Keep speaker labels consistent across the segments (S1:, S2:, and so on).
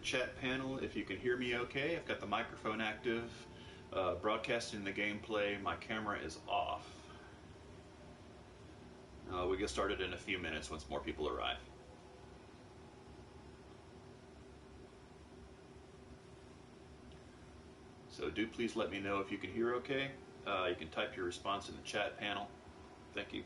S1: chat panel if you can hear me okay. I've got the microphone active, broadcasting the gameplay. My camera is off. We get started in a few minutes once more people arrive. So do please let me know if you can hear okay. You can type your response in the chat panel. Thank you.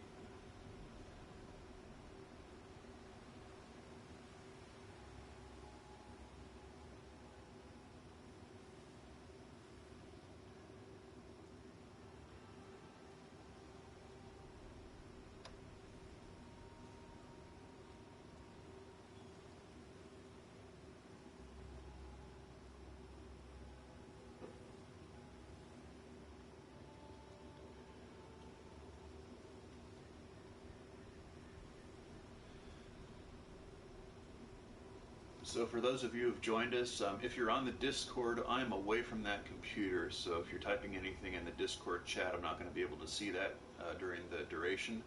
S1: So for those of you who've joined us, if you're on the Discord, I'm away from that computer, so if you're typing anything in the Discord chat, I'm not going to be able to see that during the duration.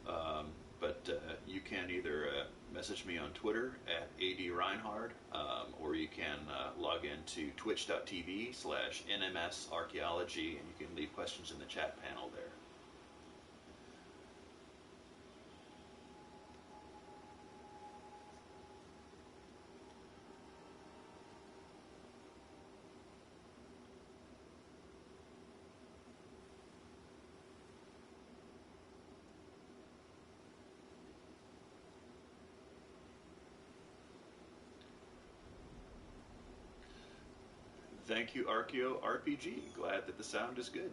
S1: But you can either message me on Twitter at @ADReinhard, or you can log into twitch.tv/NMS Archaeology, and you can leave questions in the chat panel there. Thank you, Archeo RPG. Glad that the sound is good.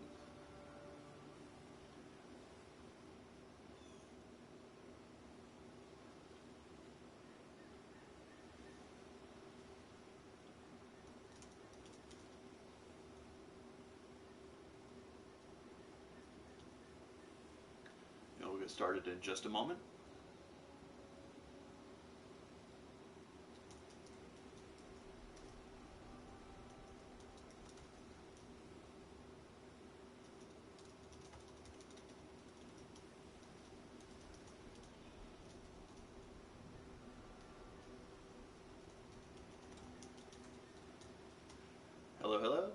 S1: We'll get started in just a moment. Hello, hello.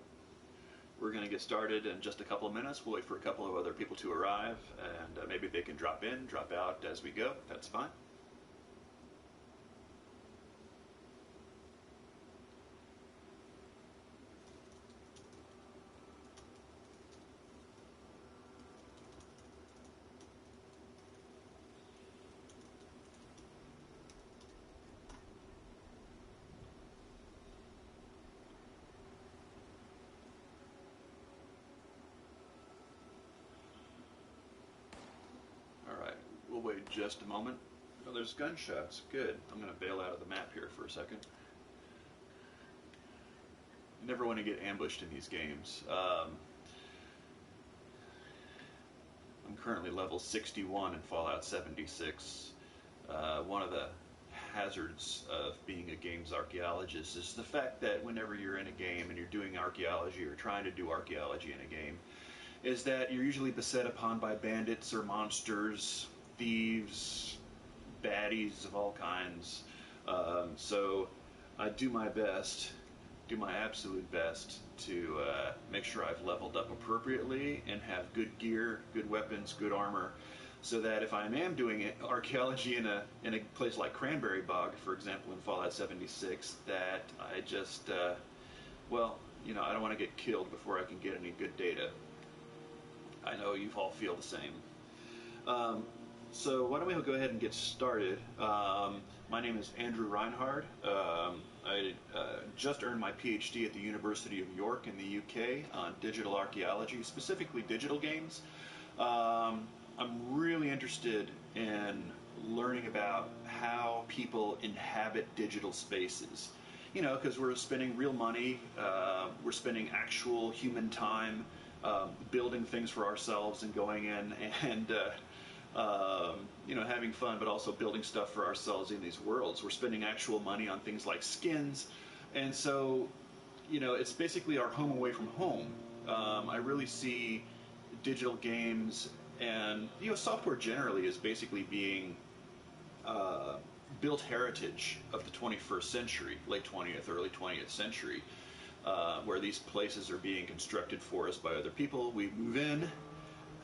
S1: We're going to get started in just a couple of minutes. We'll wait for a couple of other people to arrive, and maybe they can drop in, drop out as we go. That's fine. We'll wait just a moment. Oh, there's gunshots. Good. I'm going to bail out of the map here for a second. You never want to get ambushed in these games. I'm currently level 61 in Fallout 76. One of the hazards of being a games archaeologist is the fact that whenever you're in a game and you're doing archaeology or trying to do archaeology in a game, is that you're usually beset upon by bandits or monsters, thieves, baddies of all kinds. So I do my best, do my absolute best to make sure I've leveled up appropriately and have good gear, good weapons, good armor, so that if I am doing archaeology in a place like Cranberry Bog, for example, in Fallout 76, that I just, well, you know, I don't want to get killed before I can get any good data. I know you all feel the same. So why don't we go ahead and get started. My name is Andrew Reinhard. I just earned my PhD at the University of York in the UK on digital archaeology, specifically digital games. I'm really interested in learning about how people inhabit digital spaces. You know, because we're spending real money, we're spending actual human time building things for ourselves and going in and you know, having fun, but also building stuff for ourselves in these worlds. We're spending actual money on things like skins, and so, you know, it's basically our home away from home. I really see digital games and, you know, software generally as basically being built heritage of the 21st century, late 20th, early 20th century, where these places are being constructed for us by other people. We move in,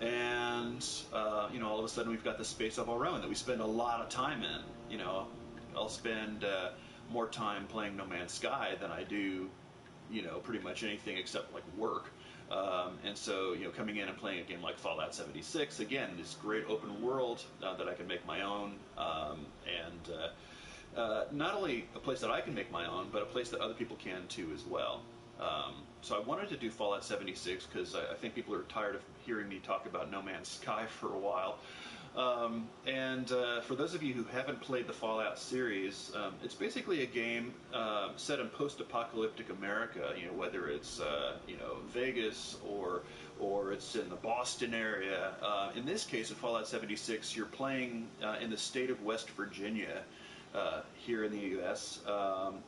S1: and all of a sudden we've got this space of our own that we spend a lot of time in. I'll spend more time playing No Man's Sky than I do, pretty much anything except like work. And so, coming in and playing a game like Fallout 76, again, this great open world that I can make my own, and not only a place that I can make my own, but a place that other people can too as well. So I wanted to do Fallout 76 because I think people are tired of hearing me talk about No Man's Sky for a while. And for those of you who haven't played the Fallout series, it's basically a game set in post-apocalyptic America. Whether it's Vegas or it's in the Boston area. In this case, in Fallout 76, you're playing in the state of West Virginia. Here in the U.S.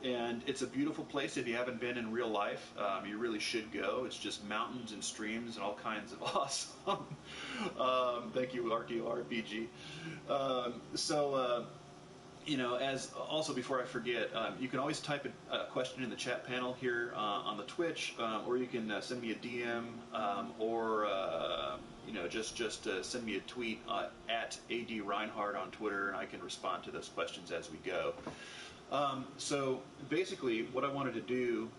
S1: And it's a beautiful place. If you haven't been in real life, you really should go. It's just mountains and streams and all kinds of awesome. Thank you, RPG. As also before I forget, you can always type a question in the chat panel here on the Twitch, or you can send me a DM, or just send me a tweet at AD Reinhard on Twitter, and I can respond to those questions as we go. So basically, what I wanted to do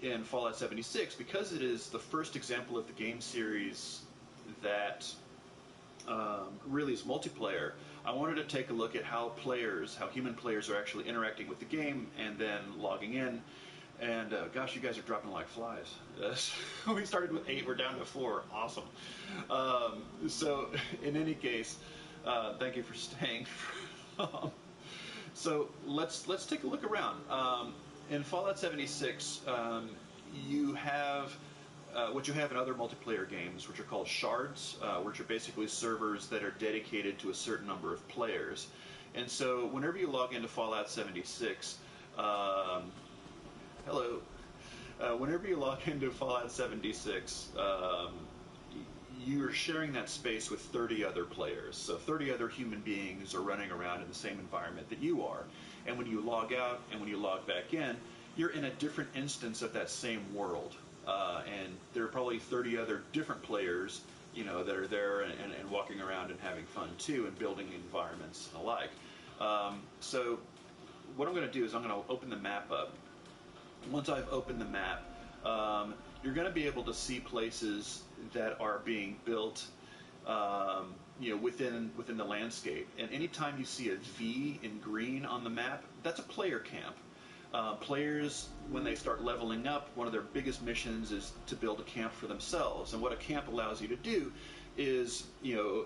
S1: in Fallout 76, because it is the first example of the game series that really is multiplayer, I wanted to take a look at how human players are actually interacting with the game and then logging in. And gosh, you guys are dropping like flies. We started with 8, we're down to 4. Awesome. So in any case, thank you for staying. So let's take a look around. In Fallout 76, you have what you have in other multiplayer games, which are called shards, which are basically servers that are dedicated to a certain number of players. And so whenever you log into Fallout 76, hello. Whenever you log into Fallout 76, you're sharing that space with 30 other players. So 30 other human beings are running around in the same environment that you are. And when you log out and when you log back in, you're in a different instance of that same world. And there are probably 30 other different players, that are there and walking around and having fun too, and building environments and alike. So what I'm going to do is I'm going to open the map up. Once I've opened the map, you're going to be able to see places that are being built, within the landscape. And anytime you see a V in green on the map, that's a player camp. Players, when they start leveling up, one of their biggest missions is to build a camp for themselves. And what a camp allows you to do is,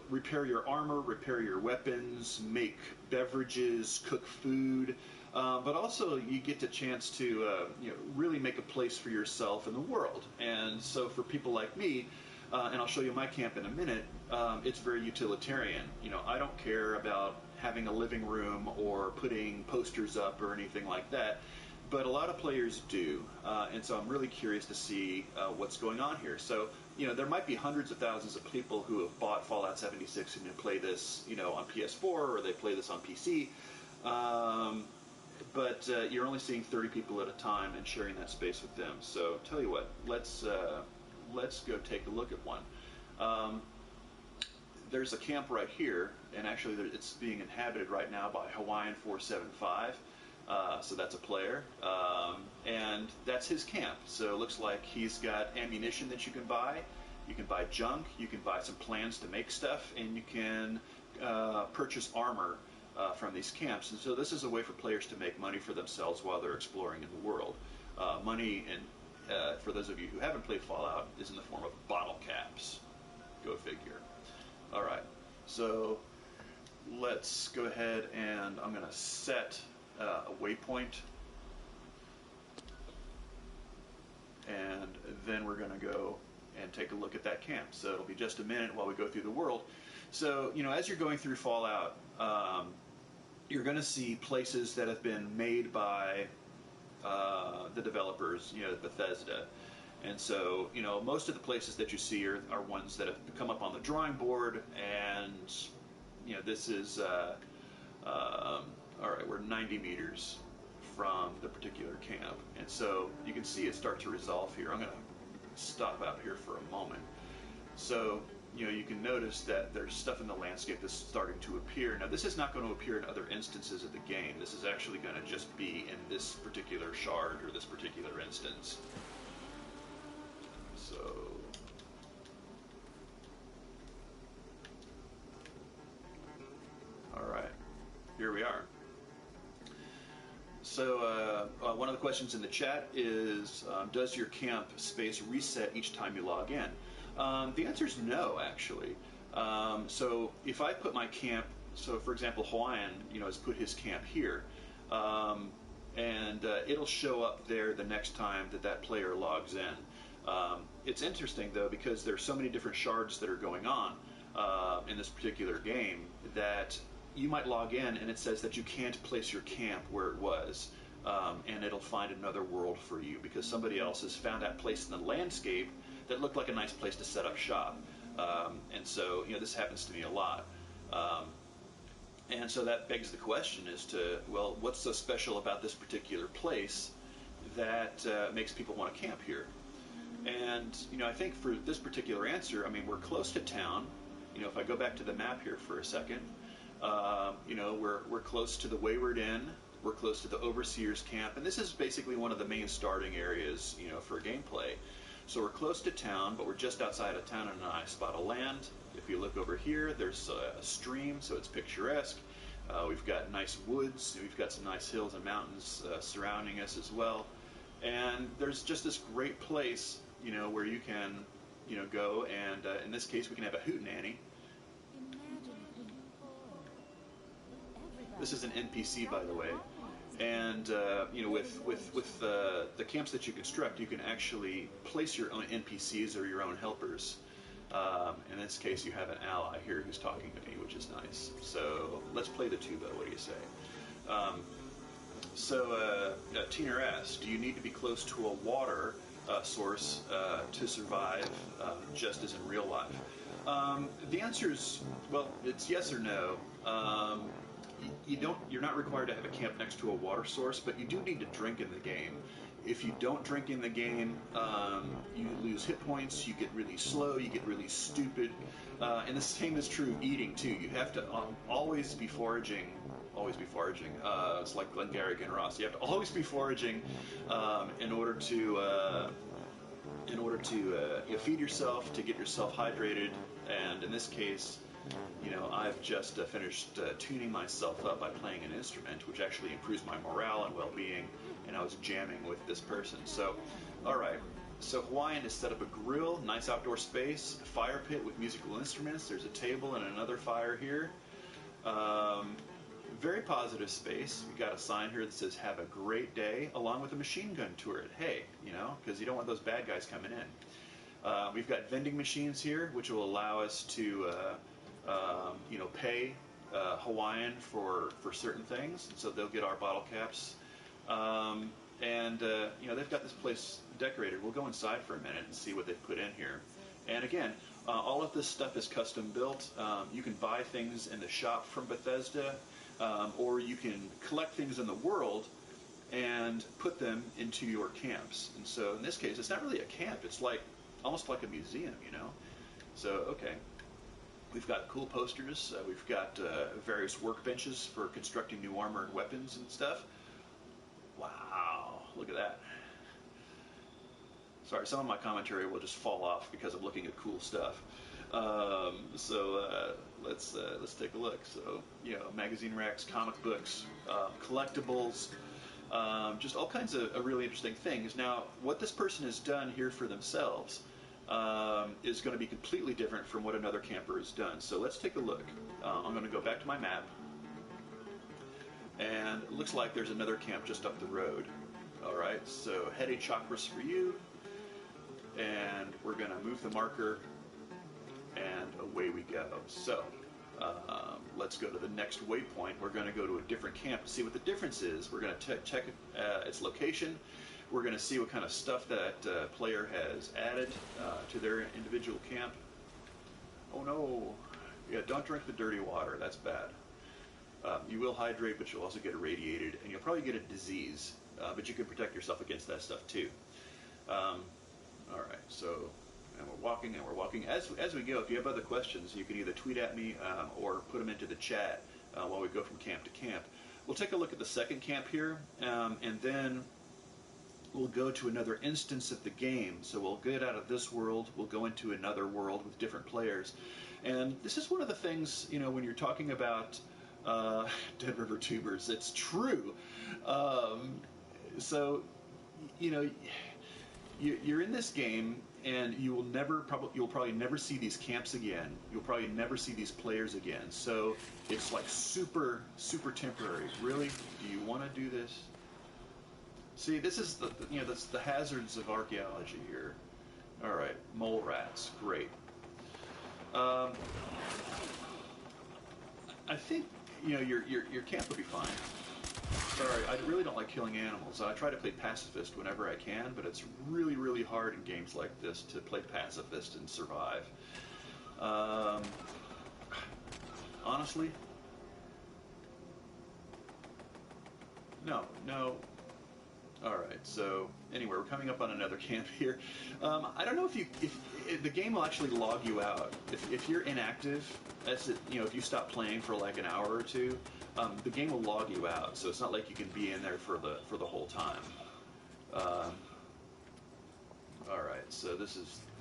S1: repair your armor, repair your weapons, make beverages, cook food, but also you get the chance to, really make a place for yourself in the world. And so for people like me, and I'll show you my camp in a minute, it's very utilitarian. I don't care about having a living room or putting posters up or anything like that, but a lot of players do, and so I'm really curious to see what's going on here. So, there might be hundreds of thousands of people who have bought Fallout 76 and play this, on PS4, or they play this on PC, but you're only seeing 30 people at a time and sharing that space with them. So, tell you what, let's go take a look at one. There's a camp right here, and actually it's being inhabited right now by Hawaiian 475, so that's a player, and that's his camp. So it looks like he's got ammunition that you can buy junk, you can buy some plans to make stuff, and you can purchase armor from these camps. And so this is a way for players to make money for themselves while they're exploring in the world. Money, and for those of you who haven't played Fallout, is in the form of bottle caps. Go figure. All right, so let's go ahead and I'm going to set a waypoint, and then we're going to go and take a look at that camp. So it'll be just a minute while we go through the world. So, as you're going through Fallout, you're going to see places that have been made by the developers, Bethesda. And so, most of the places that you see are ones that have come up on the drawing board, and, this is All right, we're 90 meters from the particular camp. And so you can see it start to resolve here. I'm going to stop out here for a moment. So, you can notice that there's stuff in the landscape that's starting to appear. Now, this is not going to appear in other instances of the game. This is actually going to just be in this particular shard or this particular instance. So, all right, here we are. So one of the questions in the chat is, does your camp space reset each time you log in? The answer is no, actually. So if I put my camp, so for example, Hawaiian, has put his camp here, and it'll show up there the next time that player logs in. It's interesting, though, because there's so many different shards that are going on in this particular game that you might log in and it says that you can't place your camp where it was, and it'll find another world for you because somebody else has found that place in the landscape that looked like a nice place to set up shop. And so, this happens to me a lot. And so that begs the question as to, well, what's so special about this particular place that makes people want to camp here? And, I think for this particular answer, we're close to town. If I go back to the map here for a second, we're close to the Wayward Inn, we're close to the Overseer's Camp, and this is basically one of the main starting areas, for gameplay. So we're close to town, but we're just outside of town in a nice spot of land. If you look over here, there's a stream, so it's picturesque. We've got nice woods, we've got some nice hills and mountains surrounding us as well. And there's just this great place, where you can, go, and in this case we can have a hootenanny. This is an NPC, by the way, and with the camps that you construct, you can actually place your own NPCs or your own helpers. In this case, you have an ally here who's talking to me, which is nice. So let's play the tuba. What do you say? Tina asks, do you need to be close to a water source to survive, just as in real life? The answer is, well, it's yes or no. You're not required to have a camp next to a water source, but you do need to drink in the game. If you don't drink in the game, you lose hit points, you get really slow, you get really stupid, and the same is true of eating too. You have to always be foraging. It's like Glengarry and Ross. You have to always be foraging in order to feed yourself, to get yourself hydrated, and in this case, I've just finished tuning myself up by playing an instrument, which actually improves my morale and well-being, and I was jamming with this person. So, all right. So Hawaiian has set up a grill, nice outdoor space, a fire pit with musical instruments. There's a table and another fire here. Very positive space. We've got a sign here that says, have a great day, along with a machine gun turret. Hey, because you don't want those bad guys coming in. We've got vending machines here, which will allow us to pay Hawaiian for certain things, so they'll get our bottle caps. They've got this place decorated. We'll go inside for a minute and see what they've put in here. And again, all of this stuff is custom built. You can buy things in the shop from Bethesda, or you can collect things in the world and put them into your camps. And so in this case, it's not really a camp. It's almost like a museum, So, okay. We've got cool posters. We've got various workbenches for constructing new armor and weapons and stuff. Wow, look at that. Sorry, some of my commentary will just fall off because I'm looking at cool stuff. Let's take a look. So, magazine racks, comic books, collectibles, just all kinds of really interesting things. Now, what this person has done here for themselves is going to be completely different from what another camper has done. So let's take a look. I'm going to go back to my map, and it looks like there's another camp just up the road. All right, so heady chakras for you, and we're going to move the marker, and away we go. So let's go to the next waypoint. We're going to go to a different camp to see what the difference is. We're going to check its location. We're going to see what kind of stuff that player has added to their individual camp. Oh no. Yeah, don't drink the dirty water. That's bad. You will hydrate, but you'll also get irradiated, and you'll probably get a disease, but you can protect yourself against that stuff too. All right, so, and we're walking and we're walking. As we go, if you have other questions, you can either tweet at me or put them into the chat while we go from camp to camp. We'll take a look at the second camp here, and then we'll go to another instance of the game. So we'll get out of this world, we'll go into another world with different players. And this is one of the things, when you're talking about Dead River Tubers, it's true. So, you're in this game, and you'll probably never see these camps again. You'll probably never see these players again. So it's like super, super temporary. Really? Do you want to do this? See, this is that's the hazards of archaeology here. All right, mole rats, great. I think your camp will be fine. Sorry, I really don't like killing animals. I try to play pacifist whenever I can, but it's really, really hard in games like this to play pacifist and survive. Honestly, no. All right. So anyway, we're coming up on another camp here. I don't know if the game will actually log you out if you're inactive. That's it. If you stop playing for like an hour or two, the game will log you out. So it's not like you can be in there for the whole time. All right. So this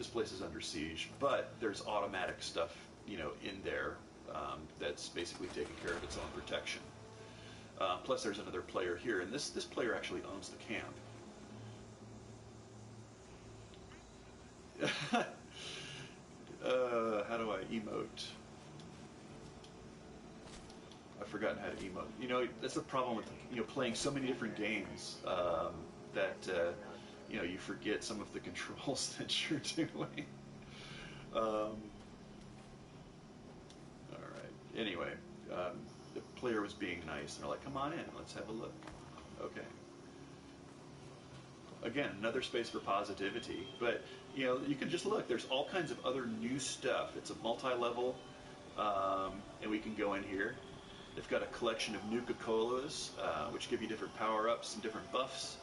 S1: place is under siege, but there's automatic stuff in there that's basically taking care of its own protection. Plus, there's another player here, and this player actually owns the camp. How do I emote? I've forgotten how to emote. That's the problem with playing so many different games that you forget some of the controls that you're doing. All right. Anyway. The player was being nice, and they're like, come on in, let's have a look. Okay. Again, another space for positivity, but you can just look. There's all kinds of other new stuff. It's a multi-level, and we can go in here. They've got a collection of Nuka-Colas, which give you different power-ups and different buffs.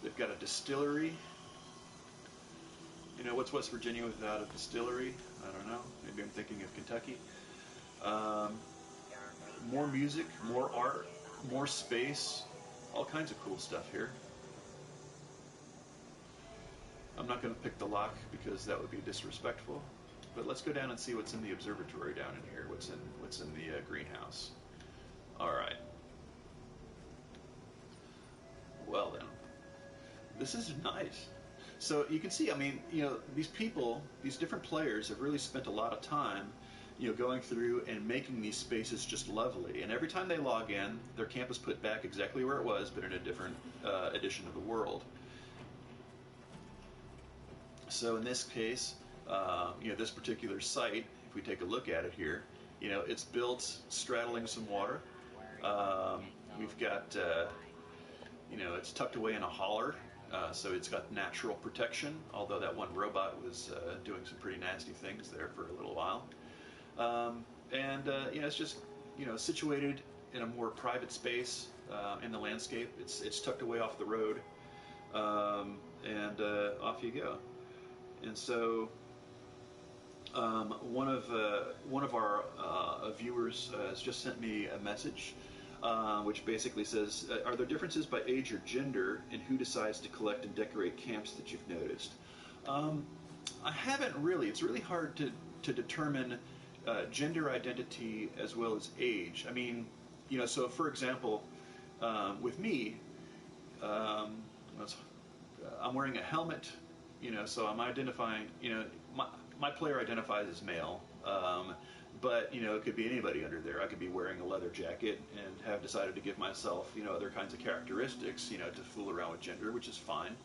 S1: They've got a distillery. What's West Virginia without a distillery? I don't know. Maybe I'm thinking of Kentucky. More music, more art, more space, all kinds of cool stuff here. I'm not going to pick the lock because that would be disrespectful, but let's go down and see what's in the observatory down in here, what's in the greenhouse. All right. Well then, this is nice. So you can see, these people, these different players have really spent a lot of time going through and making these spaces just lovely. And every time they log in, their camp is put back exactly where it was, but in a different edition of the world. So in this case, this particular site, if we take a look at it here, it's built straddling some water. We've got, it's tucked away in a holler, so it's got natural protection, although that one robot was doing some pretty nasty things there for a little while. It's just, situated in a more private space in the landscape. It's tucked away off the road, and off you go. And so, one of our viewers has just sent me a message, which basically says, "Are there differences by age or gender in who decides to collect and decorate camps that you've noticed?" I haven't really. It's really hard to determine gender identity as well as age. So for example, with me, I'm wearing a helmet, so I'm identifying, my player identifies as male, but, it could be anybody under there. I could be wearing a leather jacket and have decided to give myself, other kinds of characteristics, to fool around with gender, which is fine.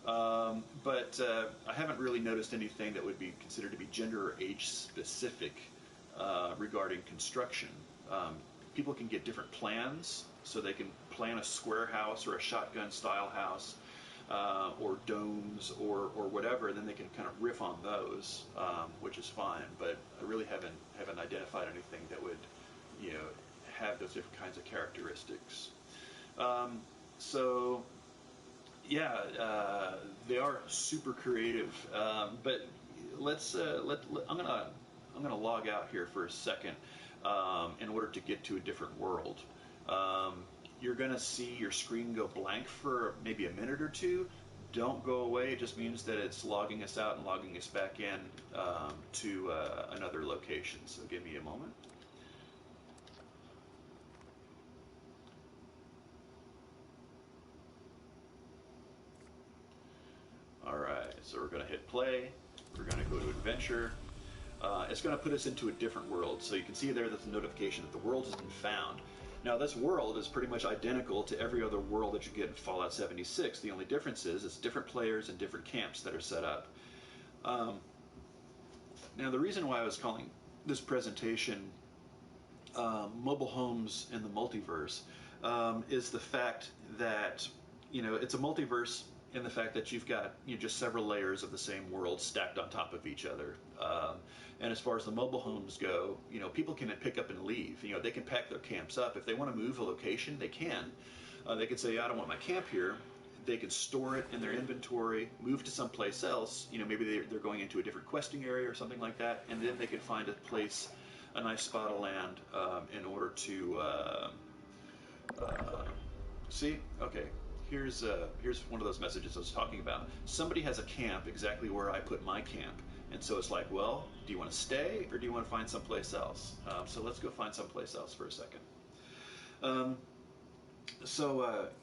S1: But I haven't really noticed anything that would be considered to be gender or age specific regarding construction. People can get different plans, so they can plan a square house or a shotgun style house, or domes or whatever, and then they can kind of riff on those, which is fine. But I really haven't identified anything that would have those different kinds of characteristics. So yeah, they are super creative. But I'm gonna log out here for a second in order to get to a different world. You're gonna see your screen go blank for maybe a minute or two. Don't go away. It just means that it's logging us out and logging us back in to another location. So give me a moment. Alright, so we're going to hit play. We're going to go to adventure. It's going to put us into a different world. So you can see there that the notification that the world has been found. Now this world is pretty much identical to every other world that you get in Fallout 76. The only difference is it's different players and different camps that are set up. Now the reason why I was calling this presentation Mobile Homes in the Multiverse is the fact that, you know, it's a multiverse in the fact that you've got, you know, just several layers of the same world stacked on top of each other. And as far as the mobile homes go, you know, people can pick up and leave. You know, they can pack their camps up. If they want to move a location, they can. They can say, I don't want my camp here. They can store it in their inventory, move to someplace else. You know, maybe they're going into a different questing area or something like that, and then they can find a place, a nice spot of land in order to see. Okay, here's one of those messages I was talking about. Somebody has a camp exactly where I put my camp, and so it's like, well, do you want to stay or do you want to find someplace else? So let's go find someplace else for a second.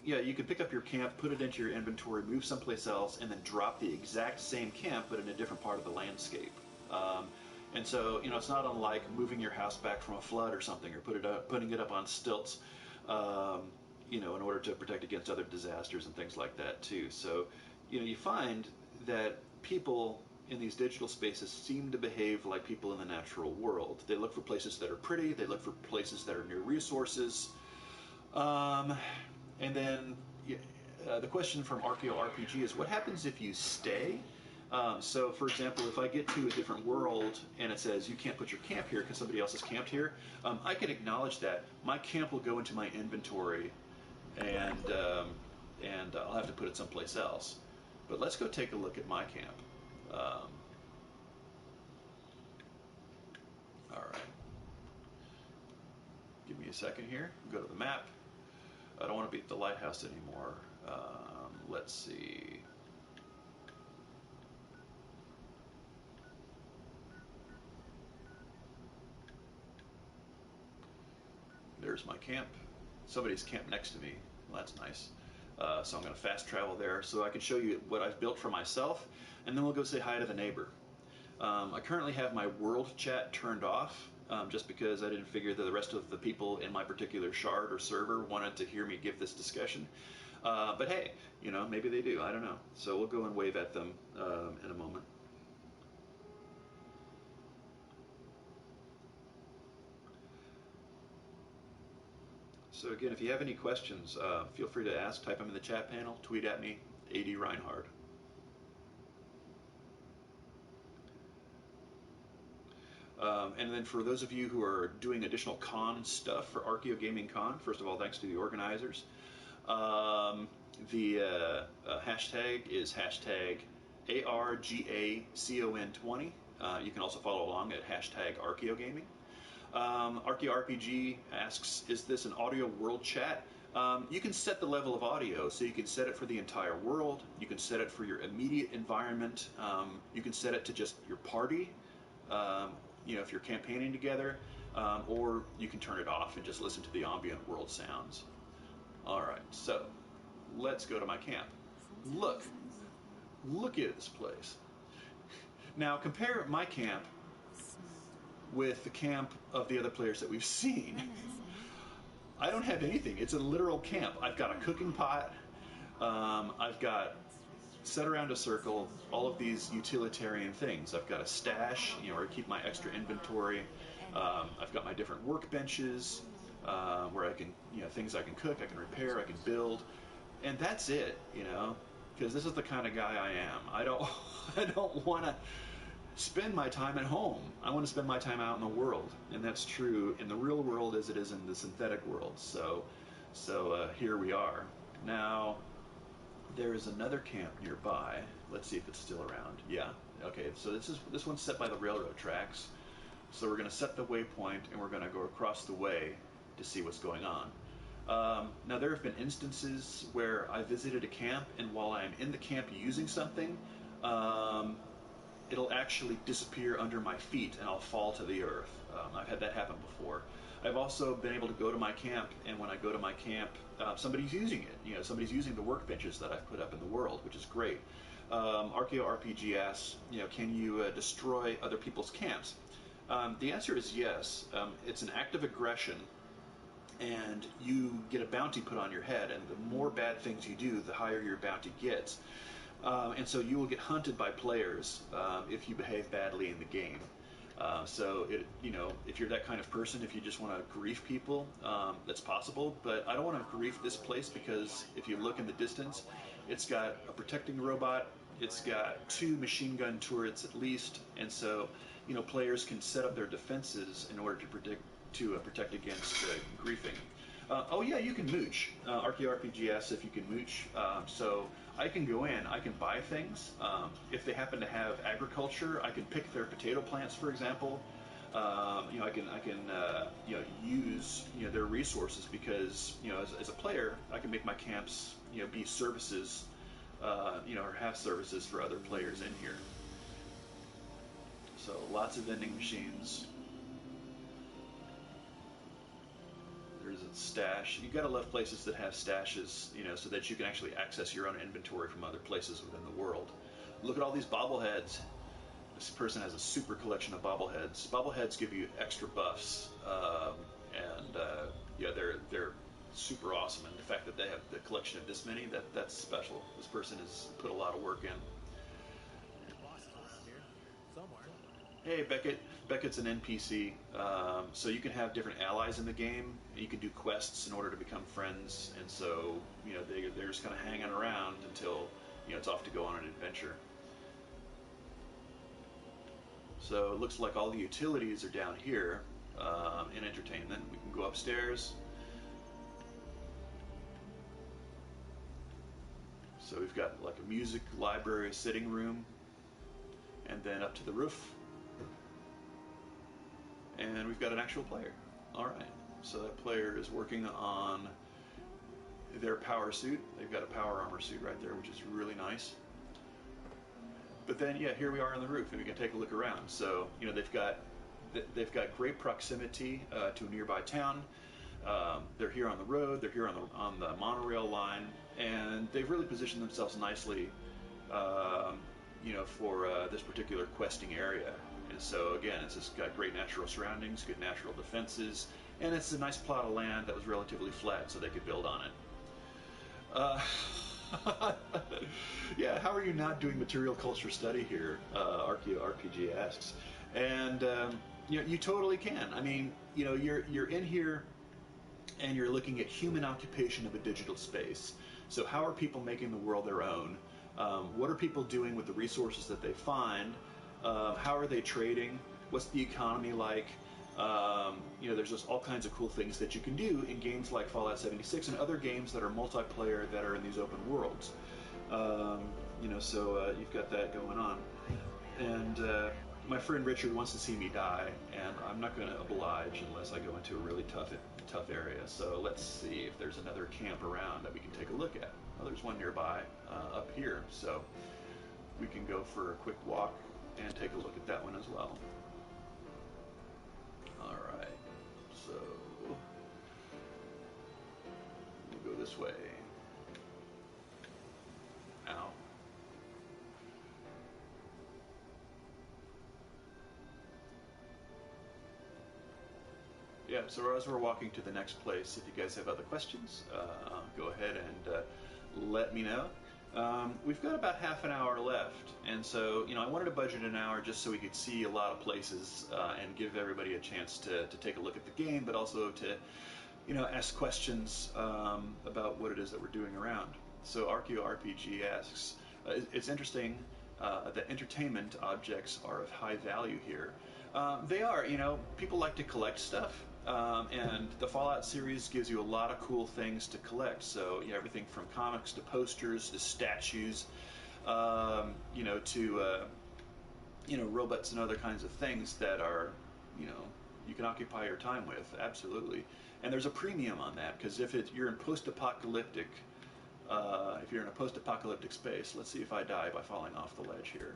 S1: Yeah, you can pick up your camp, put it into your inventory, move someplace else, and then drop the exact same camp but in a different part of the landscape. And so, you know, it's not unlike moving your house back from a flood or something, or putting it up on stilts, you know, in order to protect against other disasters and things like that too. So, you know, you find that people in these digital spaces seem to behave like people in the natural world. They look for places that are pretty, they look for places that are near resources. And then the question from Archaeological is, what happens if you stay? So, for example, if I get to a different world and it says you can't put your camp here because somebody else has camped here, I can acknowledge that. My camp will go into my inventory, and I'll have to put it someplace else. But let's go take a look at my camp. All right. Give me a second here. Go to the map. I don't want to be at the lighthouse anymore. Let's see. There's my camp. Somebody's camped next to me. Well, that's nice. So I'm going to fast travel there so I can show you what I've built for myself, and then we'll go say hi to the neighbor. I currently have my world chat turned off, just because I didn't figure that the rest of the people in my particular shard or server wanted to hear me give this discussion. But hey, you know, maybe they do. I don't know. So we'll go and wave at them in a moment. So again, if you have any questions, feel free to ask. Type them in the chat panel. Tweet at me, AD Reinhard. And then for those of you who are doing additional con stuff for Archeo Gaming Con, first of all, thanks to the organizers. The hashtag is hashtag ARGACON20. You can also follow along at hashtag Archeo Gaming. ArchaeoRPG asks, is this an audio world chat? You can set the level of audio, so you can set it for the entire world. You can set it for your immediate environment. You can set it to just your party. You know, if you're campaigning together, or you can turn it off and just listen to the ambient world sounds. All right, so let's go to my camp. Look at this place. Now compare my camp with the camp of the other players that we've seen. I don't have anything. It's a literal camp. I've got a cooking pot. I've got, set around a circle, all of these utilitarian things. I've got a stash, you know, where I keep my extra inventory. I've got my different workbenches, where I can, you know, things I can cook, I can repair, I can build, and that's it, you know, because this is the kind of guy I am. I don't want to, spend my time at home. I want to spend my time out in the world, and that's true in the real world as it is in the synthetic world. So here we are. Now, there is another camp nearby. Let's see if it's still around. Yeah. Okay. So this one's set by the railroad tracks. So we're going to set the waypoint, and we're going to go across the way to see what's going on. Now, there have been instances where I visited a camp, and while I'm in the camp using something, it'll actually disappear under my feet, and I'll fall to the earth. I've had that happen before. I've also been able to go to my camp, and when I go to my camp, somebody's using it. You know, somebody's using the workbenches that I've put up in the world, which is great. Archaeological asks, you know, can you destroy other people's camps? The answer is yes. It's an act of aggression, and you get a bounty put on your head, and the more bad things you do, the higher your bounty gets. And so you will get hunted by players if you behave badly in the game. So if you're that kind of person, if you just want to grief people, that's possible. But I don't want to grief this place because if you look in the distance, it's got a protecting robot. It's got 2 machine gun turrets at least, and so players can set up their defenses in order to protect against griefing. Oh yeah, you can mooch. Archaeological asks if you can mooch. So I can go in, I can buy things. If they happen to have agriculture, I can pick their potato plants, for example. I can use their resources because as a player, I can make my camps be services, or have services for other players in here. So lots of vending machines. There's a stash. You gotta love places that have stashes, so that you can actually access your own inventory from other places within the world. Look at all these bobbleheads. This person has a super collection of bobbleheads. Bobbleheads give you extra buffs, they're super awesome. And the fact that they have the collection of this many, that's special. This person has put a lot of work in. Hey, Beckett. Beckett's an NPC, so you can have different allies in the game. You can do quests in order to become friends, and so they're just kind of hanging around until it's off to go on an adventure. So it looks like all the utilities are down here in entertainment. We can go upstairs. So we've got like a music library, sitting room, and then up to the roof. And we've got an actual player. All right. So that player is working on their power suit. They've got a power armor suit right there, which is really nice. But then, yeah, here we are on the roof, and we can take a look around. So, they've got great proximity to a nearby town. They're here on the road. They're here on the monorail line, and they've really positioned themselves nicely, for this particular questing area. And so again, it's just got great natural surroundings, good natural defenses, and it's a nice plot of land that was relatively flat, so they could build on it. Yeah, how are you not doing material culture study here? Archaeological asks, and you totally can. I mean, you're in here, and you're looking at human occupation of a digital space. So how are people making the world their own? What are people doing with the resources that they find? How are they trading? What's the economy like? There's just all kinds of cool things that you can do in games like Fallout 76 and other games that are multiplayer that are in these open worlds. So you've got that going on. And my friend Richard wants to see me die, and I'm not going to oblige unless I go into a really tough area. So let's see if there's another camp around that we can take a look at. Well, there's one nearby up here, so we can go for a quick walk and take a look at that one as well. All right, so we'll go this way. Ow. Yeah, so as we're walking to the next place, if you guys have other questions, go ahead and let me know. We've got about half an hour left, and so I wanted to budget an hour just so we could see a lot of places and give everybody a chance to take a look at the game, but also to ask questions about what it is that we're doing around. So Archaeological asks, it's interesting that entertainment objects are of high value here. They are, people like to collect stuff, and the Fallout series gives you a lot of cool things to collect. So, everything from comics to posters to statues, to robots and other kinds of things that are, you can occupy your time with. Absolutely. And there's a premium on that, because if you're in post-apocalyptic, if you're in a post-apocalyptic space, let's see if I die by falling off the ledge here.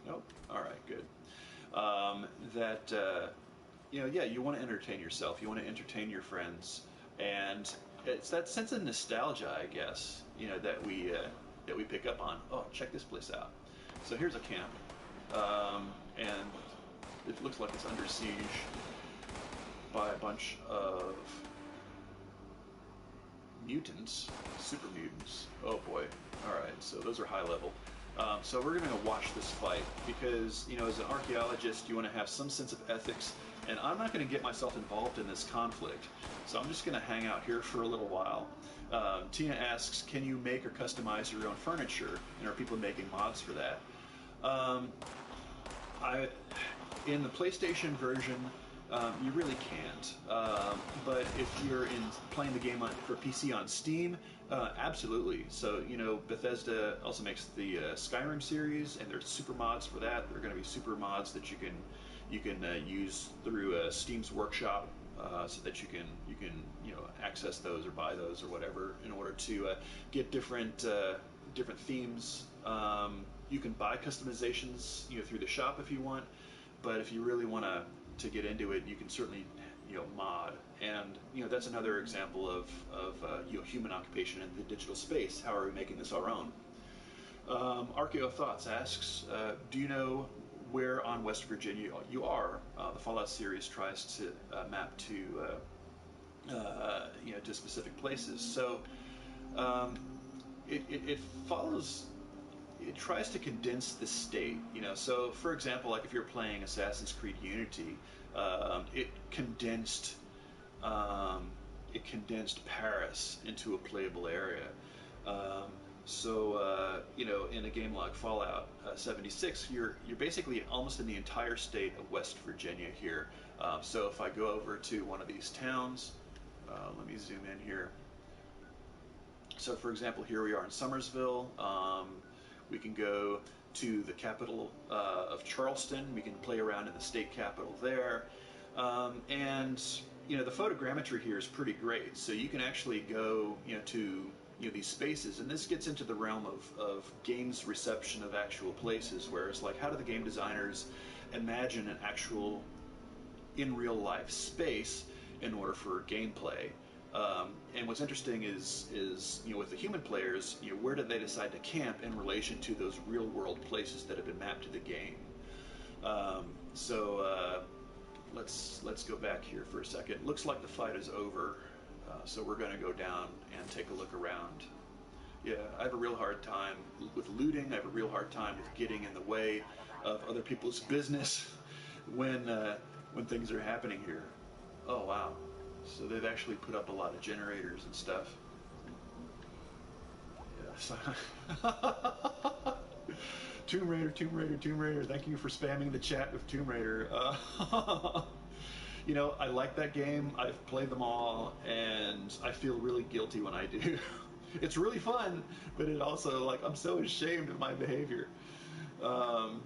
S1: Nope. All right, good. You want to entertain yourself. You want to entertain your friends, and it's that sense of nostalgia, I guess, that we pick up on. Oh, check this place out. So here's a camp, and it looks like it's under siege by a bunch of mutants, super mutants. Oh boy. Alright, so those are high level. So we're going to watch this fight because, as an archaeologist, you want to have some sense of ethics, and I'm not going to get myself involved in this conflict. So I'm just going to hang out here for a little while. Tina asks, can you make or customize your own furniture? And are people making mods for that? In the PlayStation version, you really can't. But if you're playing the game for PC on Steam, absolutely. So, Bethesda also makes the Skyrim series, and there's super mods for that. There are going to be super mods that you can use through Steam's workshop, so that you can access those or buy those or whatever in order to get different themes. You can buy customizations through the shop if you want, but if you really want to get into it, you can certainly mod, and that's another example of human occupation in the digital space. How are we making this our own? Archeo Thoughts asks, do you know where on West Virginia you are? The Fallout series tries to map to specific places. So it follows. It tries to condense the state, So, for example, like if you're playing Assassin's Creed Unity, it condensed Paris into a playable area. In a game like Fallout 76, you're basically almost in the entire state of West Virginia here. So if I go over to one of these towns, let me zoom in here. So, for example, here we are in Summersville. We can go to the capital of Charleston. We can play around in the state capital there. And the photogrammetry here is pretty great. So you can actually go to these spaces, and this gets into the realm of games reception of actual places, where it's like, how do the game designers imagine an actual in real life space in order for gameplay? And what's interesting is with the human players, where did they decide to camp in relation to those real world places that have been mapped to the game? Let's go back here for a second. Looks like the fight is over, so we're going to go down and take a look around. Yeah, I have a real hard time with looting. I have a real hard time with getting in the way of other people's business when things are happening here. Oh wow. So they've actually put up a lot of generators and stuff. Yes. Tomb Raider, Tomb Raider, Tomb Raider. Thank you for spamming the chat with Tomb Raider. I like that game. I've played them all, and I feel really guilty when I do. It's really fun, but it also, I'm so ashamed of my behavior. All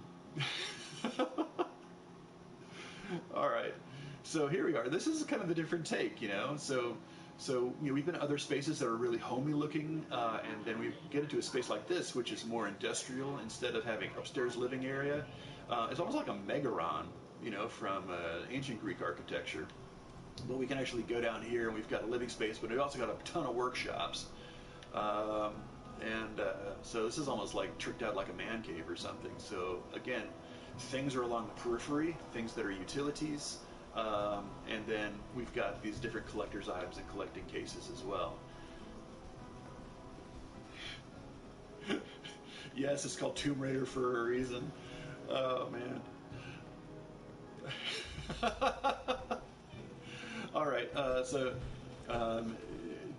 S1: right. So here we are. This is kind of a different take, So we've been in other spaces that are really homey looking, and then we get into a space like this, which is more industrial instead of having upstairs living area. It's almost like a megaron, from ancient Greek architecture. But we can actually go down here, and we've got a living space, but we've also got a ton of workshops. So this is almost like tricked out like a man cave or something. So again, things are along the periphery, things that are utilities. And then we've got these different collector's items and collecting cases as well. Yes, it's called Tomb Raider for a reason. Oh, man. All right,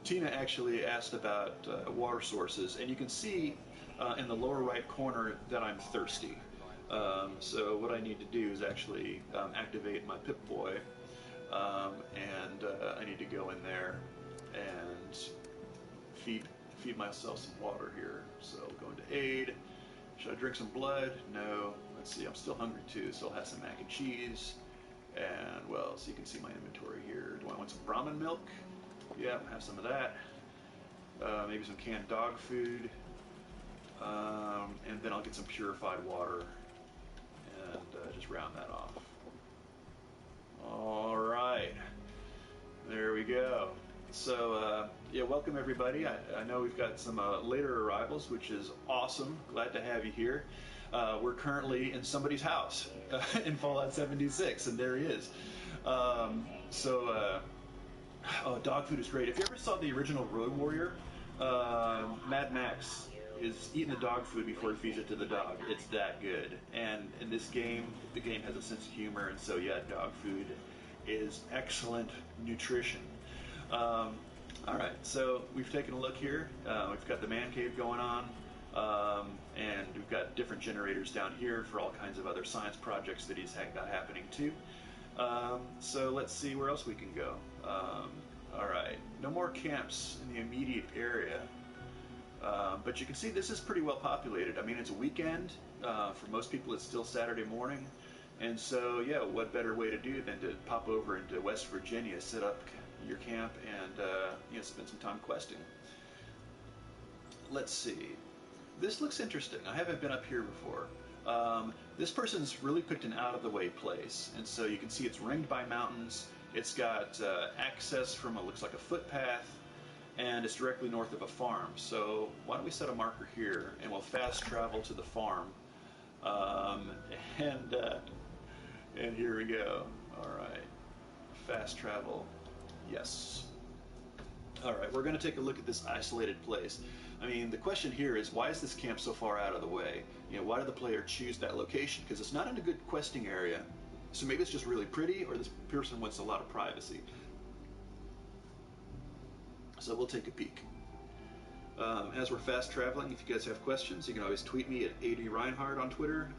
S1: Tina actually asked about water sources, and you can see in the lower right corner that I'm thirsty. So what I need to do is actually activate my Pip-Boy, and I need to go in there and feed myself some water here. So go into aid. Should I drink some blood? No. Let's see, I'm still hungry too, so I'll have some mac and cheese. And well, so you can see my inventory here. Do I want some Brahmin milk? Yeah, have some of that. Maybe some canned dog food. And then I'll get some purified water and just round that off. All right, there we go. So yeah, welcome everybody. I know we've got some later arrivals, which is awesome. Glad to have you here. We're currently in somebody's house in Fallout 76, and there he is. Oh, dog food is great. If you ever saw the original Road Warrior, Mad Max is eating the dog food before he feeds it to the dog. It's that good. And in this game, the game has a sense of humor, and so yeah, dog food is excellent nutrition. All right, so we've taken a look here. We've got the man cave going on, and we've got different generators down here for all kinds of other science projects that he's got happening too. So let's see where else we can go. All right, no more camps in the immediate area, but you can see this is pretty well populated. I mean, it's a weekend. For most people, it's still Saturday morning. And so, yeah, what better way to do than to pop over into West Virginia, set up your camp, and spend some time questing. Let's see. This looks interesting. I haven't been up here before. This person's really picked an out-of-the-way place, and so you can see it's ringed by mountains. It's got access from what looks like a footpath, and it's directly north of a farm. So why don't we set a marker here, and we'll fast travel to the farm. And here we go. All right, fast travel. Yes. All right, we're going to take a look at this isolated place. I mean, the question here is, why is this camp so far out of the way? Why did the player choose that location? Because it's not in a good questing area. So maybe it's just really pretty, or this person wants a lot of privacy. So we'll take a peek. As we're fast traveling, if you guys have questions, you can always tweet me at @Reinhard on Twitter,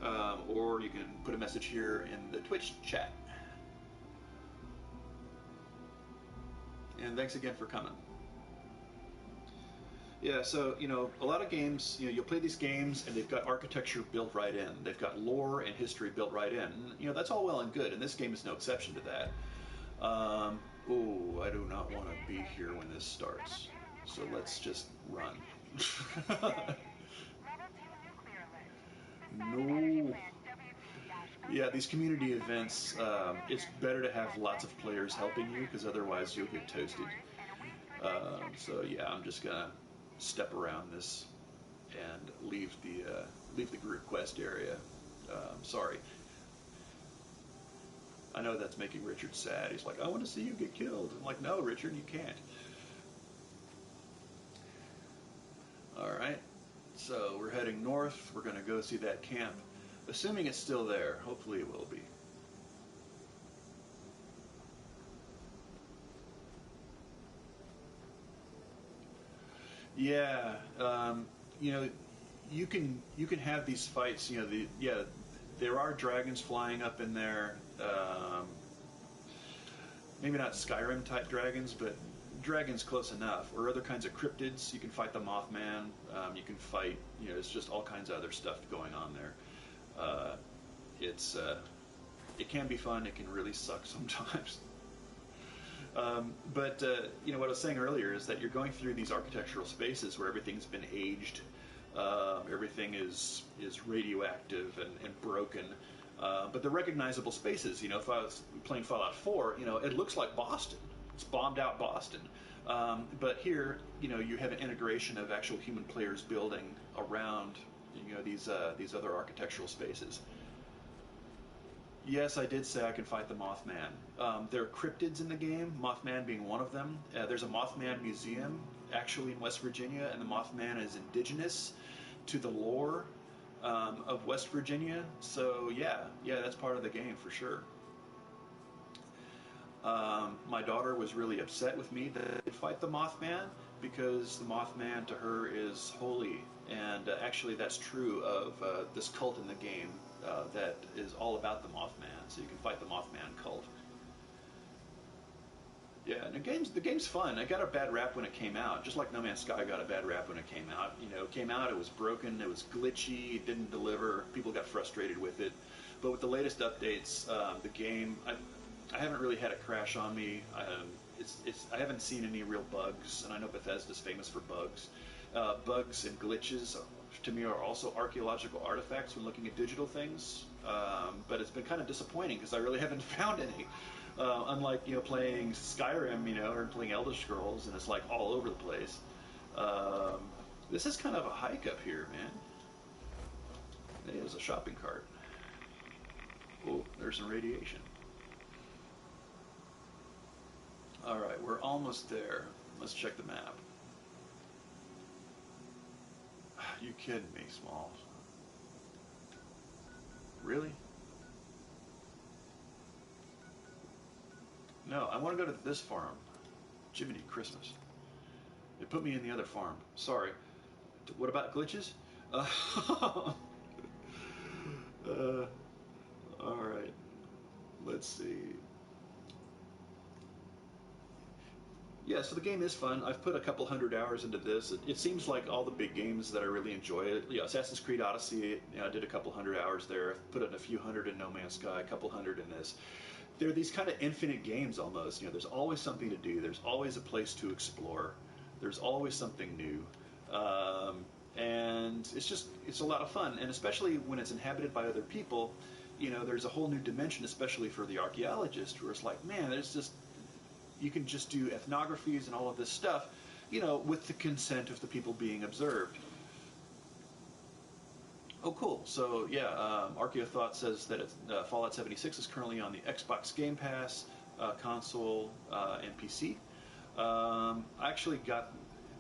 S1: or you can put a message here in the Twitch chat. And thanks again for coming. Yeah, so, a lot of games, you'll play these games and they've got architecture built right in. They've got lore and history built right in. That's all well and good, and this game is no exception to that. Oh, I do not want to be here when this starts. So let's just run. No. Yeah, these community events, it's better to have lots of players helping you, because otherwise you'll get toasted. So yeah, I'm just gonna step around this and leave the group quest area. Sorry. I know that's making Richard sad. He's like, I want to see you get killed. I'm like, no, Richard, you can't. All right, so we're heading north. We're going to go see that camp, assuming it's still there. Hopefully it will be. Yeah, you can have these fights. There are dragons flying up in there. Maybe not Skyrim type dragons, but dragons close enough, or other kinds of cryptids. You can fight the Mothman. You can fight, it's just all kinds of other stuff going on there. It can be fun. It can really suck sometimes. But what I was saying earlier is that you're going through these architectural spaces where everything's been aged, everything is radioactive and broken. But they're recognizable spaces. If I was playing Fallout 4, it looks like Boston. It's bombed out Boston. But here, you have an integration of actual human players building around, these other architectural spaces. Yes, I did say I can fight the Mothman. There are cryptids in the game, Mothman being one of them. There's a Mothman Museum, actually in West Virginia, and the Mothman is indigenous to the lore of West Virginia. So yeah, that's part of the game for sure. My daughter was really upset with me that I did fight the Mothman, because the Mothman to her is holy, And actually, that's true of this cult in the game that is all about the Mothman. So you can fight the Mothman cult. Yeah, and the game's fun. It got a bad rap when it came out, just like No Man's Sky got a bad rap when it came out. You know, it came out, it was broken, it was glitchy, it didn't deliver. People got frustrated with it. But with the latest updates, the game, I haven't really had it crash on me. I haven't seen any real bugs, and I know Bethesda's famous for bugs. Bugs and glitches, to me, are also archaeological artifacts when looking at digital things. But it's been kind of disappointing because I really haven't found any. Unlike playing Skyrim, or playing Elder Scrolls, and it's like all over the place. This is kind of a hike up here, man. It is a shopping cart. Oh, there's some radiation. All right, we're almost there. Let's check the map. You kidding me, Smalls? Really? No, I want to go to this farm. Jiminy Christmas. It put me in the other farm. Sorry. What about glitches? All right. Let's see. Yeah, so the game is fun. I've put a couple hundred hours into this. It seems like all the big games that I really enjoy. Assassin's Creed Odyssey, I did a couple hundred hours there. I've put in a few hundred in No Man's Sky, a couple hundred in this. They're these kind of infinite games almost. There's always something to do. There's always a place to explore. There's always something new. And it's a lot of fun. And especially when it's inhabited by other people, there's a whole new dimension, especially for the archaeologist, where it's like, man, you can just do ethnographies and all of this stuff, with the consent of the people being observed. Oh, cool. So, yeah, ArchaeoThought says that Fallout 76 is currently on the Xbox Game Pass, console, and PC. I actually got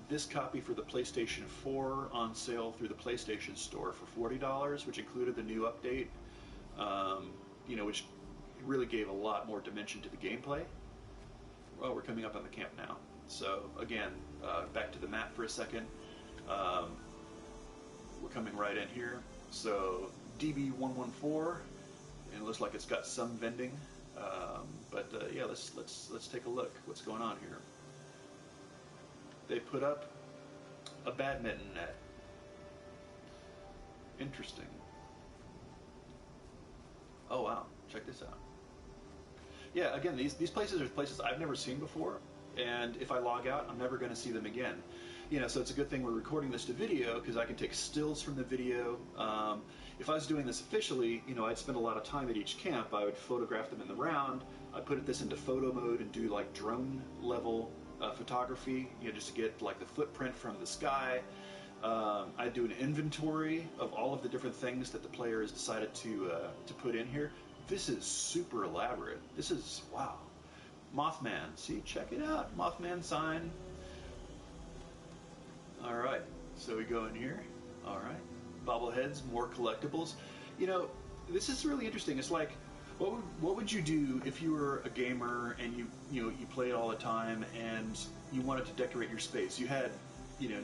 S1: this copy for the PlayStation 4 on sale through the PlayStation Store for $40, which included the new update, which really gave a lot more dimension to the gameplay. Well, we're coming up on the camp now. So, again, back to the map for a second. We're coming right in here. So DB114, and it looks like it's got some vending. Yeah, let's take a look. What's going on here? They put up a badminton net. Interesting. Oh wow, check this out. Yeah, again, these places are places I've never seen before, and if I log out, I'm never going to see them again. So it's a good thing we're recording this to video because I can take stills from the video. If I was doing this officially, I'd spend a lot of time at each camp. I would photograph them in the round. I'd put this into photo mode and do like drone level photography, just to get like the footprint from the sky. I'd do an inventory of all of the different things that the player has decided to put in here. This is super elaborate. This is, wow. Mothman. See, check it out. Mothman sign. All right. So we go in here. All right. Bobbleheads, more collectibles. This is really interesting. It's like, what would you do if you were a gamer and you played all the time and you wanted to decorate your space? You had,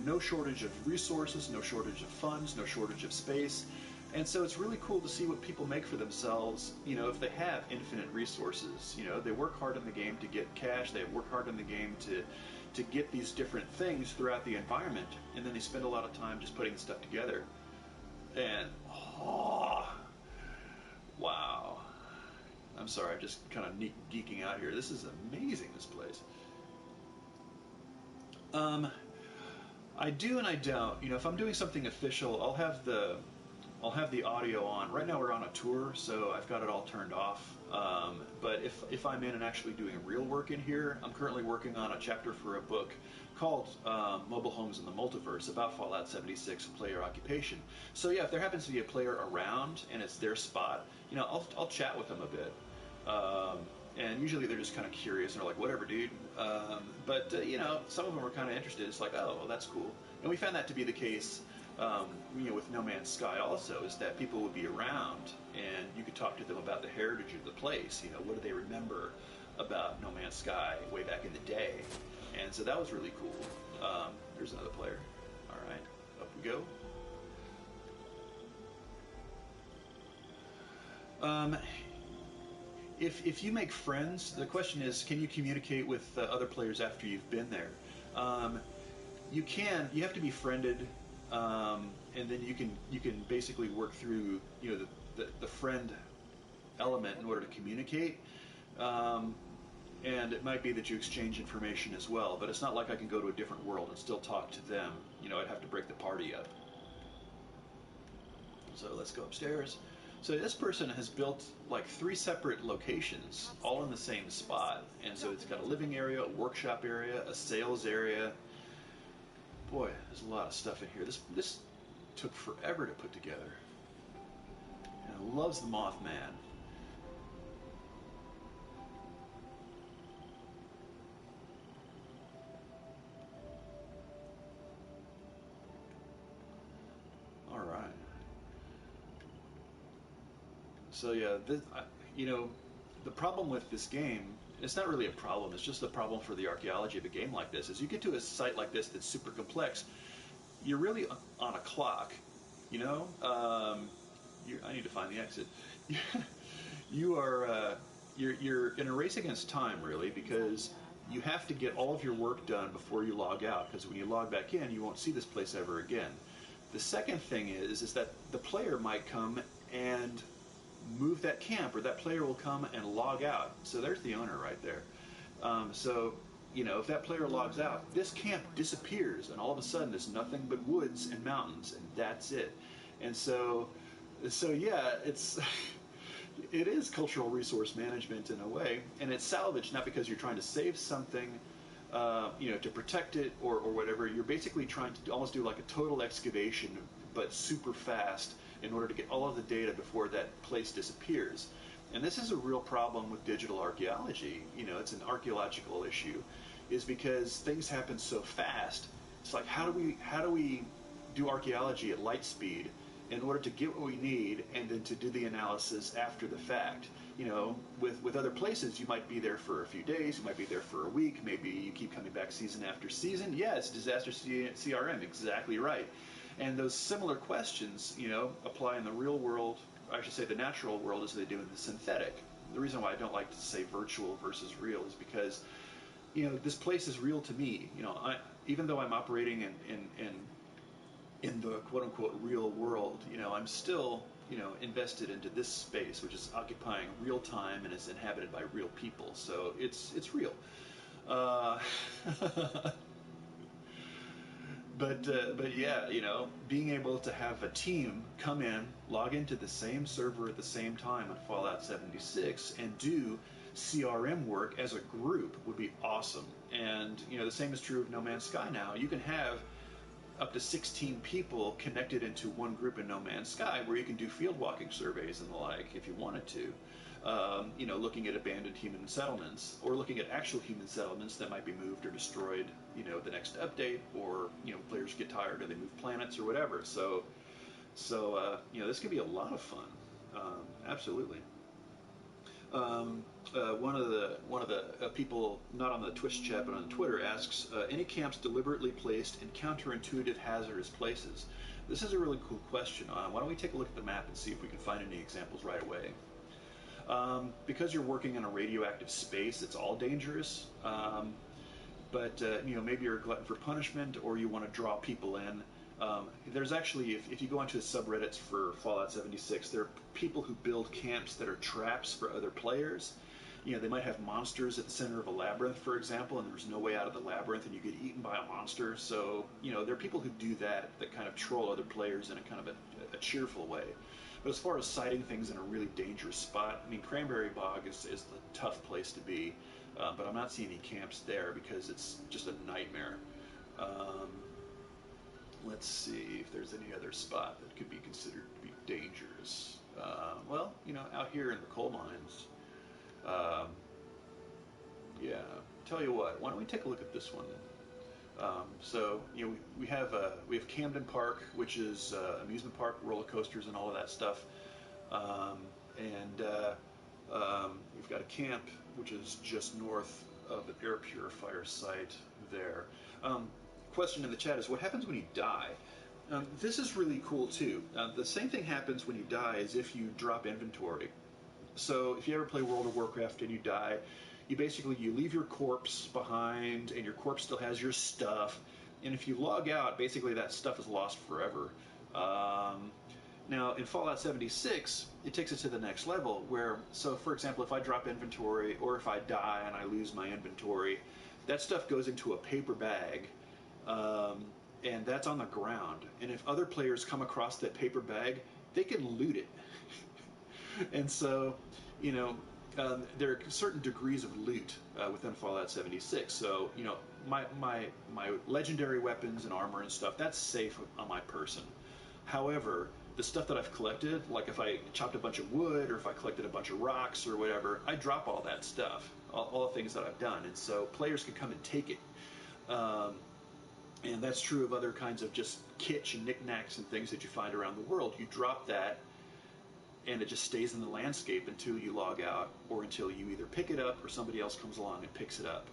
S1: no shortage of resources, no shortage of funds, no shortage of space. And so it's really cool to see what people make for themselves, if they have infinite resources. They work hard in the game to get cash, they work hard in the game to get these different things throughout the environment, and then they spend a lot of time just putting stuff together. And, wow. I'm sorry, I'm just kind of geeking out here. This is amazing, this place. I do and I don't. If I'm doing something official, I'll have the audio on. Right now we're on a tour, so I've got it all turned off. But if I'm in and actually doing real work in here, I'm currently working on a chapter for a book called Mobile Homes in the Multiverse, about Fallout 76 player occupation. So yeah, if there happens to be a player around and it's their spot, I'll chat with them a bit. And usually they're just kind of curious and they're like, whatever, dude. But some of them are kind of interested. It's like, oh, well, that's cool. And we found that to be the case with No Man's Sky also, is that people would be around and you could talk to them about the heritage of the place. What do they remember about No Man's Sky way back in the day? And so that was really cool. There's another player. All right, up we go. Um, if you make friends, the question is, can you communicate with other players after you've been there? Um, you can. You have to be friended, and then you can basically work through the friend element in order to communicate. Um, and it might be that you exchange information as well, but it's not like I can go to a different world and still talk to them. I'd have to break the party up. So let's go upstairs. So this person has built like 3 separate locations, all in the same spot. And so it's got a living area, a workshop area, a sales area. Boy, there's a lot of stuff in here. This took forever to put together. And loves the Mothman. All right. So yeah, the problem with this game, it's not really a problem. It's just a problem for the archaeology of a game like this. Is you get to a site like this that's super complex, you're really on a clock. You know, I need to find the exit. You are you're in a race against time, really, because you have to get all of your work done before you log out. Because when you log back in, you won't see this place ever again. The second thing is that the player might come and move that camp, or that player will come and log out. So there's the owner right there. So if that player logs out, this camp disappears, and all of a sudden there's nothing but woods and mountains, and that's it. And so yeah, it is cultural resource management in a way, and it's salvage not because you're trying to save something, to protect it or whatever. You're basically trying to almost do like a total excavation, but super fast, in order to get all of the data before that place disappears. And this is a real problem with digital archaeology. It's an archaeological issue, is because things happen so fast. It's like, how do we do archaeology at light speed in order to get what we need and then to do the analysis after the fact? With other places, you might be there for a few days, you might be there for a week, maybe you keep coming back season after season. Yeah, it's disaster CRM, exactly right. And those similar questions, apply in the real world, I should say the natural world, as they do in the synthetic. The reason why I don't like to say virtual versus real is because, this place is real to me. Even though I'm operating in the quote unquote real world, I'm still, invested into this space, which is occupying real time and is inhabited by real people. So it's real. Uh, but yeah, being able to have a team come in, log into the same server at the same time on Fallout 76, and do CRM work as a group would be awesome. And the same is true of No Man's Sky now. You can have up to 16 people connected into one group in No Man's Sky, where you can do field walking surveys and the like if you wanted to. Looking at abandoned human settlements, or looking at actual human settlements that might be moved or destroyed, the next update, or players get tired or they move planets or whatever. So this could be a lot of fun. Absolutely. One of the people, not on the Twitch chat but on Twitter, asks, any camps deliberately placed in counterintuitive hazardous places? This is a really cool question. Why don't we take a look at the map and see if we can find any examples right away? Because you're working in a radioactive space, it's all dangerous. But maybe you're a glutton for punishment, or you want to draw people in. There's actually, if you go onto the subreddits for Fallout 76, there are people who build camps that are traps for other players. They might have monsters at the center of a labyrinth, for example, and there's no way out of the labyrinth, and you get eaten by a monster. So, there are people who do that kind of troll other players in a kind of a cheerful way. But as far as sighting things in a really dangerous spot, Cranberry Bog is a tough place to be, but I'm not seeing any camps there because it's just a nightmare. Let's see if there's any other spot that could be considered to be dangerous. Well, out here in the coal mines. Yeah, tell you what, why don't we take a look at this one? So we have Camden Park, which is amusement park, roller coasters, and all of that stuff. And we've got a camp which is just north of the air purifier site there. Question in the chat is, what happens when you die? This is really cool too. The same thing happens when you die as if you drop inventory. So if you ever play World of Warcraft and you die, you leave your corpse behind, and your corpse still has your stuff. And if you log out, basically that stuff is lost forever. Now, in Fallout 76, it takes it to the next level where, so for example, if I drop inventory or if I die and I lose my inventory, that stuff goes into a paper bag, and that's on the ground. And if other players come across that paper bag, they can loot it. And so, you know, there are certain degrees of loot within Fallout 76. So, you know, my legendary weapons and armor and stuff, that's safe on my person. However, the stuff that I've collected, like if I chopped a bunch of wood or if I collected a bunch of rocks or whatever, I drop all that stuff, all the things that I've done. And so players can come and take it. And that's true of other kinds of just kitsch and knickknacks and things that you find around the world. You drop that, and it just stays in the landscape until you log out or until you either pick it up or somebody else comes along and picks it up.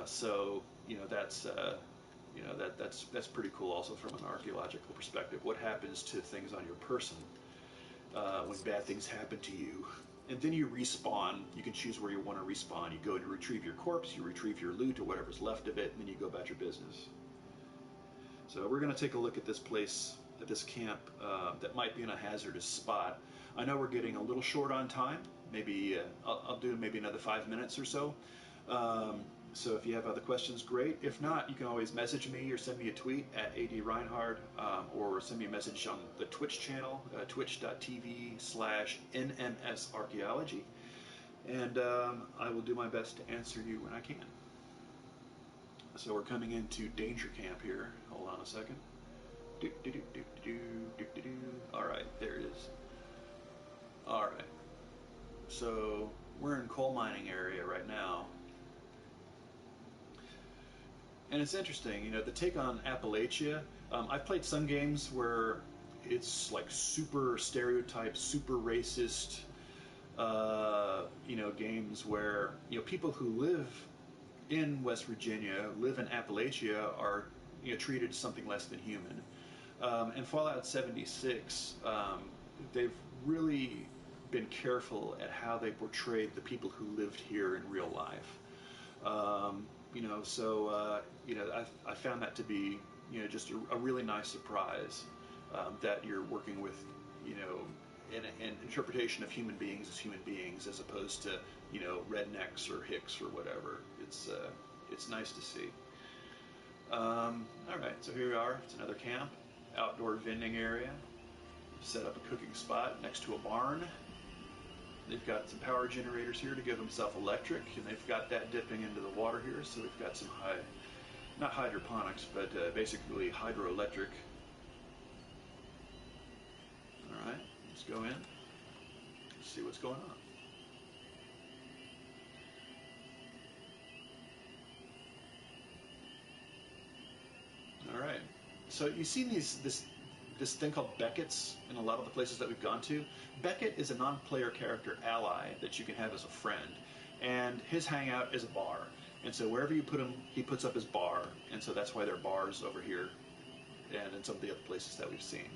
S1: So, you know, that's pretty cool also from an archaeological perspective. What happens to things on your person when bad things happen to you? And then you respawn. You can choose where you want to respawn. You go to retrieve your corpse, you retrieve your loot or whatever's left of it, and then you go about your business. So we're going to take a look at this place, at this camp that might be in a hazardous spot. I know we're getting a little short on time. Maybe I'll do maybe another 5 minutes or so. So if you have other questions, great. If not, you can always message me or send me a tweet at @Reinhard, or send me a message on the Twitch channel, twitch.tv/NMSarchaeology. And I will do my best to answer you when I can. So we're coming into Danger Camp here. Hold on a second. All right, there it is. All right. So we're in coal mining area right now. And it's interesting, you know, the take on Appalachia. I've played some games where it's like super stereotyped, super racist, you know, games where, you know, people who live in West Virginia, live in Appalachia, are, you know, treated as something less than human. And Fallout 76, they've really been careful at how they portrayed the people who lived here in real life. You know, so you know, I found that to be, you know, just a really nice surprise, that you're working with, you know, an interpretation of human beings as opposed to, you know, rednecks or hicks or whatever. It's nice to see. All right, so here we are. It's another camp, outdoor vending area. Set up a cooking spot next to a barn. They've got some power generators here to give them self-electric, and they've got that dipping into the water here, so we've got some not hydroponics, but basically hydroelectric. All right, let's go in, see what's going on. All right, so you've seen this thing called Beckett's in a lot of the places that we've gone to. Beckett is a non-player character ally that you can have as a friend, and his hangout is a bar. And so wherever you put him, he puts up his bar, and so that's why there are bars over here and in some of the other places that we've seen.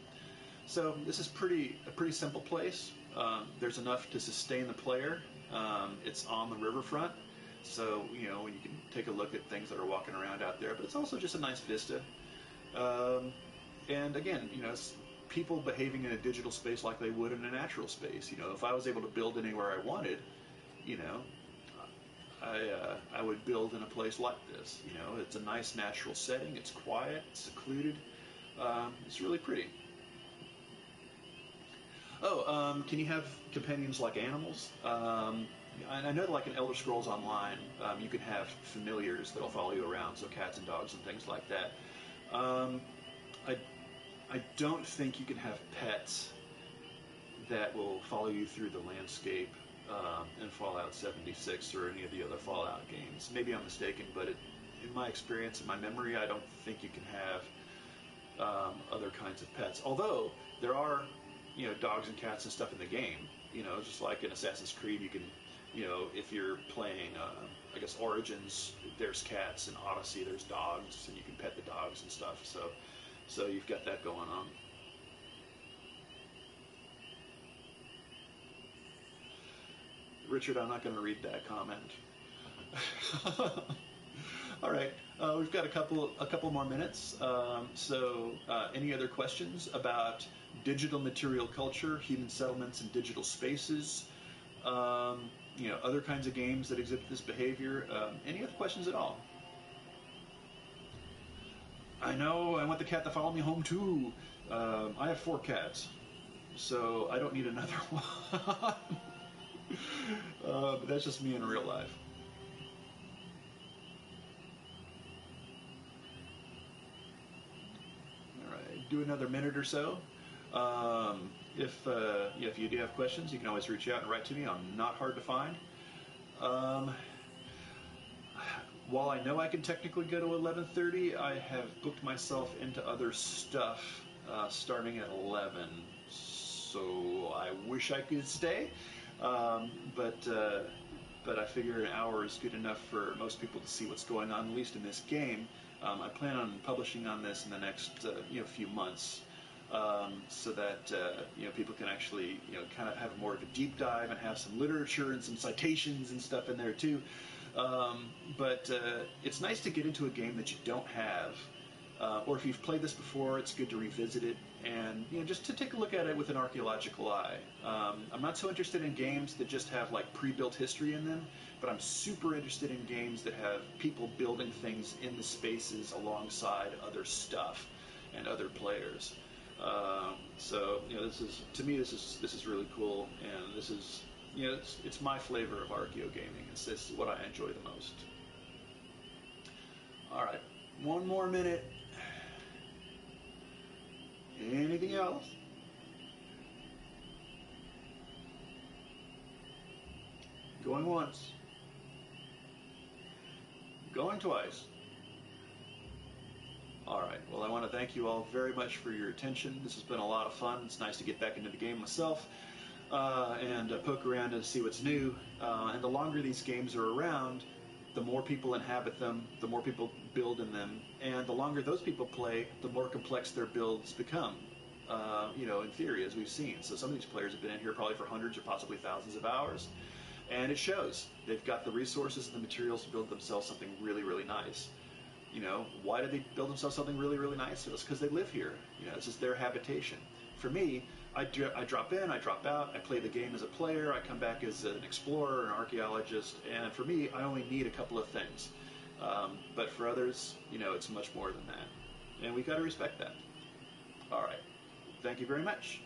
S1: So this is a pretty simple place. There's enough to sustain the player. It's on the riverfront, so, you know, you can take a look at things that are walking around out there, but it's also just a nice vista. And again, you know, people behaving in a digital space like they would in a natural space. You know, if I was able to build anywhere I wanted, you know, I would build in a place like this. You know, it's a nice natural setting. It's quiet, it's secluded. It's really pretty. Oh, can you have companions like animals? I know that, like in Elder Scrolls Online, you can have familiars that'll follow you around, so cats and dogs and things like that. I don't think you can have pets that will follow you through the landscape in Fallout 76 or any of the other Fallout games. Maybe I'm mistaken, but in my experience, in my memory, I don't think you can have other kinds of pets. Although there are, you know, dogs and cats and stuff in the game. You know, just like in Assassin's Creed, you can, you know, if you're playing, I guess, Origins, there's cats, and Odyssey, there's dogs, and you can pet the dogs and stuff. So you've got that going on. Richard, I'm not going to read that comment. All right, we've got a couple more minutes. Any other questions about digital material culture, human settlements, and digital spaces? Other kinds of games that exhibit this behavior. Any other questions at all? I know. I want the cat to follow me home too. I have 4 cats, so I don't need another one. But that's just me in real life. Do another minute or so. If you do have questions, you can always reach out and write to me. I'm not hard to find. While I know I can technically go to 11:30, I have booked myself into other stuff starting at 11. So I wish I could stay, but I figure an hour is good enough for most people to see what's going on, at least in this game. I plan on publishing on this in the next few months, so that people can actually kind of have more of a deep dive and have some literature and some citations and stuff in there too. But it's nice to get into a game that you don't have, or if you've played this before, it's good to revisit it and just to take a look at it with an archaeological eye. I'm not so interested in games that just have like pre-built history in them, but I'm super interested in games that have people building things in the spaces alongside other stuff and other players. This is, to me, this is really cool, and this is it's my flavor of archaeo gaming. This is what I enjoy the most. All right, one more minute. Anything else? Going once. Going twice. All right. Well, I want to thank you all very much for your attention. This has been a lot of fun. It's nice to get back into the game myself and poke around and see what's new. And the longer these games are around, the more people inhabit them, the more people build in them, and the longer those people play, the more complex their builds become. In theory, as we've seen. So some of these players have been in here probably for hundreds or possibly thousands of hours, and it shows. They've got the resources and the materials to build themselves something really, really nice. Why did they build themselves something really, really nice? It's because they live here. This is their habitation. For me, I drop in, I drop out, I play the game as a player, I come back as an explorer, an archaeologist, and for me, I only need a couple of things. But for others, it's much more than that. And we've got to respect that. All right. Thank you very much.